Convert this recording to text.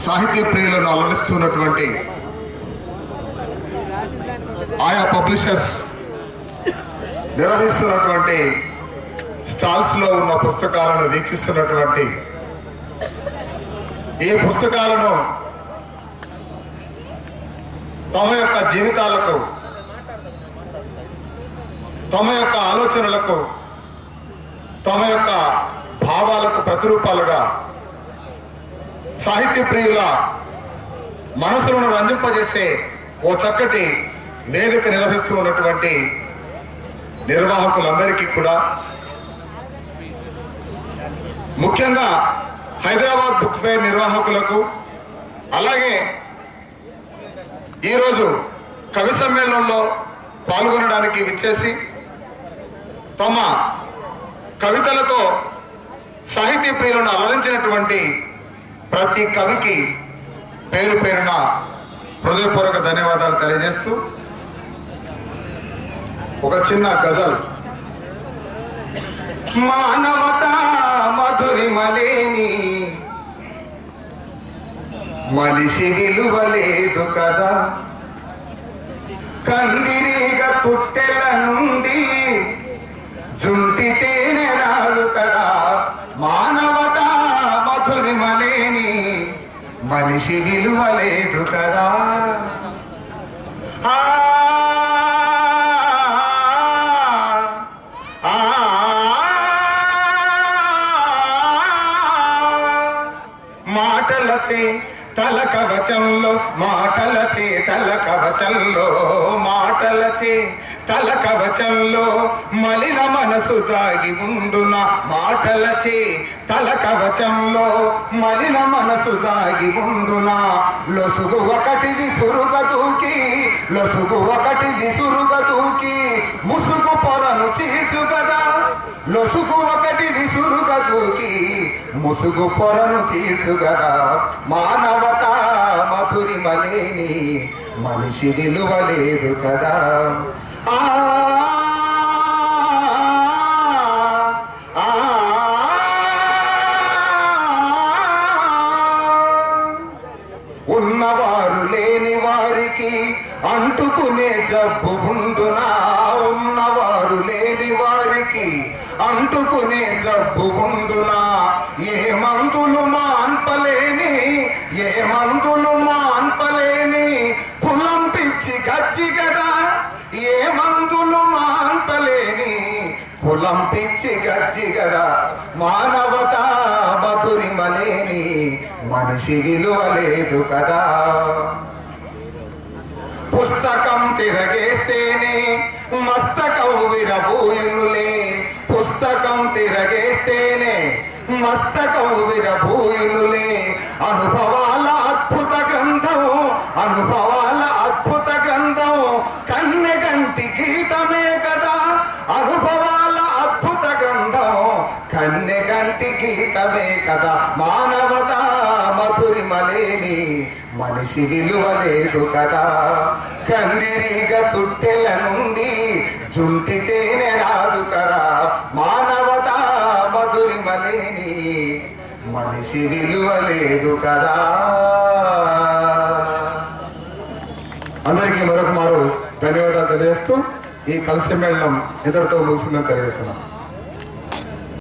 సాహిత్య ప్రియులను అలరిస్తున్నటువంటి ఆయా పబ్లిషర్స్ నిర్వహిస్తున్నటువంటి స్టాల్స్ లో ఉన్న పుస్తకాలను వీక్షిస్తున్నటువంటి ఈ పుస్తకాలను తమ యొక్క జీవితాలకు, తమ యొక్క ఆలోచనలకు, తమ యొక్క భావాలకు ప్రతిరూపాలుగా సాహిత్య ప్రియుల మనసులను రంజింపజేసే ఓ చక్కటి వేదిక నిర్వహిస్తూ ఉన్నటువంటి నిర్వాహకులందరికీ కూడా, ముఖ్యంగా హైదరాబాద్ బుక్ ఫెయిర్ నిర్వాహకులకు, అలాగే ఈరోజు కవి సమ్మేళనంలో పాల్గొనడానికి విచ్చేసి తమ కవితలతో సాహిత్య ప్రియులను అలరించినటువంటి ప్రతి కవికి పేరు పేరున హృదయపూర్వక ధన్యవాదాలు తెలియజేస్తూ ఒక చిన్న గజల్. మానవతా మధురిమలేని మనిషి విలువలేదు కదా, కందిరీగ తుట్టెల నుండి జుంటి తేనె రాదు కదా. మానవతా మధురిమలేని మనిషి విలువలేదు కదా. మాటలచే తల కవచంలో, మాటలచే తల కవచంలో, మాటలచే తల కవచంలో మలిన మనసు దాగి ఉండున. మాటలచే తల కవచంలో మలిన మనసు దాగి ఉండున. లొసుగు ఒకటి విసురుగ దూకి, లొసుగు ఒకటి విసురుగ దూకి ముసుగు పొరను చీల్చు కదా. లొసుగు ఒకటి విసురుగ దూకి ముసుగు పొరను చీల్చు కదా. మానవతా మధురిమలేని మనిషి విలువలేదు కదా. ఉన్నవారు లేని వారికి అంటుకునే జబ్బు ఉండునా. ఉన్నవారు లేని వారికి అంటుకునే జబ్బు ఉండునా. ఏ మందులు మాన్పలేని, ఏ మందులు మాన్పలేని కులం పిచ్చి గచ్చి కదా. ఏ మందులు మాన్పలేని కులం పిచ్చి గచ్చి కదా. మానవతా మధురిమలేని మనిషి విలువలేదు కదా. పుస్తకం తిరగేస్తేనే మస్తకం విరబూయునులే. పుస్తకం తిరగేస్తేనే మస్తకం విరబూయునులే. అనుభవాల అద్భుత గ్రంథం, అనుభవాల అద్భుత గ్రంథం కన్నెగంటి గీతమే కదా. అనుభవాల అద్భుత గ్రంథం కన్నెగంటి గీతమే కదా. మానవతా మధురిమలేని మనిషి విలువలేదు కదా. కందిరీగ తుట్టెల నుండి జుంటి తేనె రాదు కదా. మానవతా మధురిమలేని మనిషి విలువలేదు కదా. అందరికీ మరొక మారు ధన్యవాదాలు తెలియజేస్తూ ఈ కవి సమ్మేళనం ఇంతటితో ముగిసిందని తెలియజేస్తున్నాం.